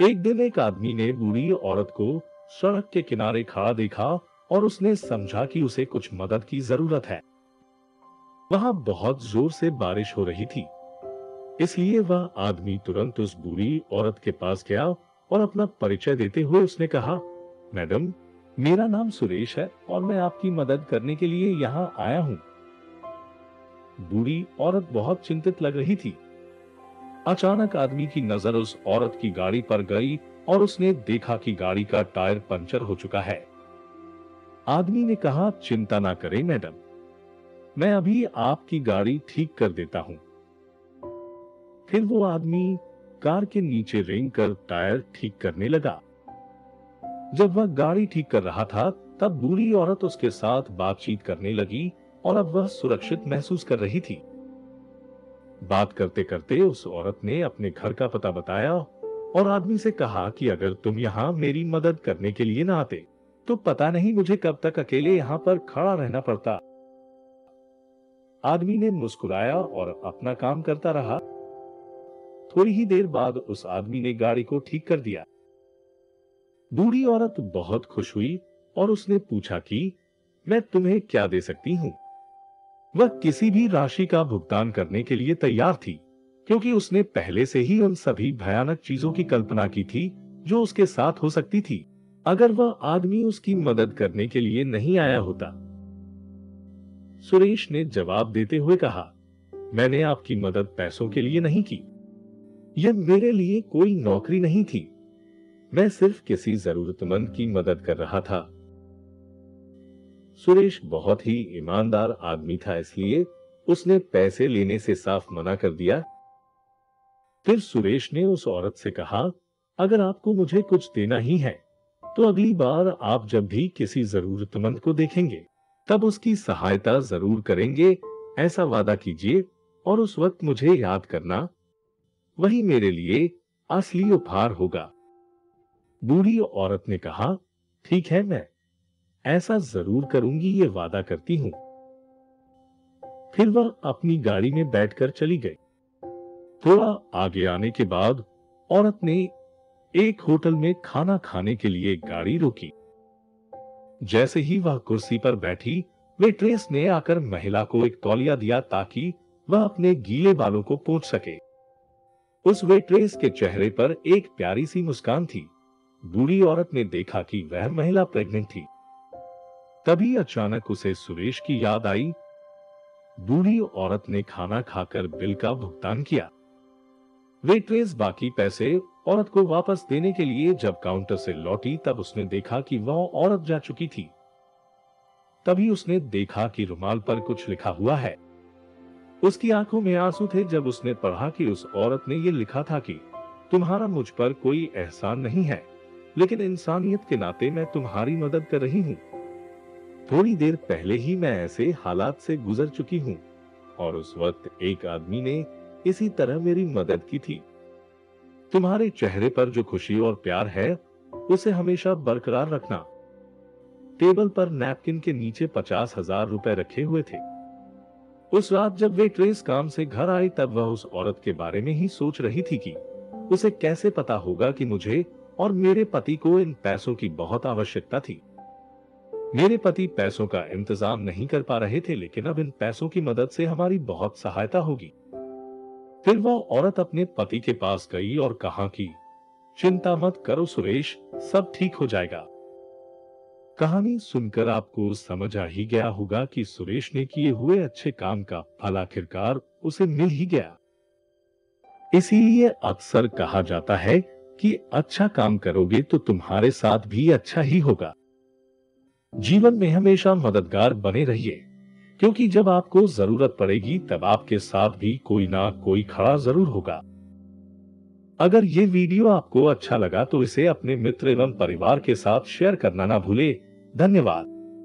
एक दिन एक आदमी ने बूढ़ी औरत को सड़क के किनारे खड़ा देखा और उसने समझा कि उसे कुछ मदद की जरूरत है। वहां बहुत जोर से बारिश हो रही थी, इसलिए वह आदमी तुरंत उस बूढ़ी औरत के पास गया और अपना परिचय देते हुए उसने कहा, मैडम, मेरा नाम सुरेश है और मैं आपकी मदद करने के लिए यहाँ आया हूँ। बूढ़ी औरत बहुत चिंतित लग रही थी। अचानक आदमी की नजर उस औरत की गाड़ी पर गई और उसने देखा कि गाड़ी का टायर पंचर हो चुका है। आदमी ने कहा, चिंता ना करें मैडम, मैं अभी आपकी गाड़ी ठीक कर देता हूं। फिर वो आदमी कार के नीचे रेंग कर टायर ठीक करने लगा। जब वह गाड़ी ठीक कर रहा था, तब बूढ़ी औरत उसके साथ बातचीत करने लगी और अब वह सुरक्षित महसूस कर रही थी। बात करते करते उस औरत ने अपने घर का पता बताया और आदमी से कहा कि अगर तुम यहाँ मेरी मदद करने के लिए ना आते, तो पता नहीं मुझे कब तक अकेले यहाँ पर खड़ा रहना पड़ता। आदमी ने मुस्कुराया और अपना काम करता रहा। थोड़ी ही देर बाद उस आदमी ने गाड़ी को ठीक कर दिया। बूढ़ी औरत बहुत खुश हुई और उसने पूछा कि मैं तुम्हें क्या दे सकती हूँ। वह किसी भी राशि का भुगतान करने के लिए तैयार थी, क्योंकि उसने पहले से ही उन सभी भयानक चीजों की कल्पना की थी जो उसके साथ हो सकती थी अगर वह आदमी उसकी मदद करने के लिए नहीं आया होता। सुरेश ने जवाब देते हुए कहा, मैंने आपकी मदद पैसों के लिए नहीं की। यह मेरे लिए कोई नौकरी नहीं थी। मैं सिर्फ किसी जरूरतमंद की मदद कर रहा था। सुरेश बहुत ही ईमानदार आदमी था, इसलिए उसने पैसे लेने से साफ मना कर दिया। फिर सुरेश ने उस औरत से कहा, अगर आपको मुझे कुछ देना ही है, तो अगली बार आप जब भी किसी जरूरतमंद को देखेंगे, तब उसकी सहायता जरूर करेंगे, ऐसा वादा कीजिए और उस वक्त मुझे याद करना। वही मेरे लिए असली उपहार होगा। बूढ़ी औरत ने कहा, ठीक है, मैं ऐसा जरूर करूंगी, ये वादा करती हूं। फिर वह अपनी गाड़ी में बैठकर चली गई। थोड़ा आगे आने के बाद औरत ने एक होटल में खाना खाने के लिए गाड़ी रोकी। जैसे ही वह कुर्सी पर बैठी, वेट्रेस ने आकर महिला को एक तौलिया दिया ताकि वह अपने गीले बालों को पोंछ सके। उस वेट्रेस के चेहरे पर एक प्यारी सी मुस्कान थी। बूढ़ी औरत ने देखा कि वह महिला प्रेग्नेंट थी। तभी अचानक उसे सुरेश की याद आई। बूढ़ी औरत ने खाना खाकर बिल का भुगतान किया। वेट्रेस बाकी पैसे औरत को वापस देने के लिए जब काउंटर से लौटी, तब उसने देखा कि वह औरत जा चुकी थी। तभी उसने देखा कि रुमाल पर कुछ लिखा हुआ है। उसकी आंखों में आंसू थे जब उसने पढ़ा कि उस औरत ने यह लिखा था कि तुम्हारा मुझ पर कोई एहसान नहीं है, लेकिन इंसानियत के नाते मैं तुम्हारी मदद कर रही हूँ। थोड़ी देर पहले ही मैं ऐसे हालात से गुजर चुकी हूँ और उस वक्त एक आदमी ने इसी तरह मेरी मदद की थी। तुम्हारे चेहरे पर जो खुशी और प्यार है, उसे हमेशा बरकरार रखना। टेबल पर नैपकिन के नीचे 50,000 रुपए रखे हुए थे। उस रात जब वेट्रेस काम से घर आई, तब वह उस औरत के बारे में ही सोच रही थी कि उसे कैसे पता होगा कि मुझे और मेरे पति को इन पैसों की बहुत आवश्यकता थी। मेरे पति पैसों का इंतजाम नहीं कर पा रहे थे, लेकिन अब इन पैसों की मदद से हमारी बहुत सहायता होगी। फिर वह औरत अपने पति के पास गई और कहा कि चिंता मत करो सुरेश, सब ठीक हो जाएगा। कहानी सुनकर आपको समझ आ ही गया होगा कि सुरेश ने किए हुए अच्छे काम का फल आखिरकार उसे मिल ही गया। इसीलिए अक्सर कहा जाता है कि अच्छा काम करोगे तो तुम्हारे साथ भी अच्छा ही होगा। जीवन में हमेशा मददगार बने रहिए, क्योंकि जब आपको जरूरत पड़ेगी तब आपके साथ भी कोई ना कोई खड़ा जरूर होगा। अगर ये वीडियो आपको अच्छा लगा तो इसे अपने मित्र एवं परिवार के साथ शेयर करना ना भूले। धन्यवाद।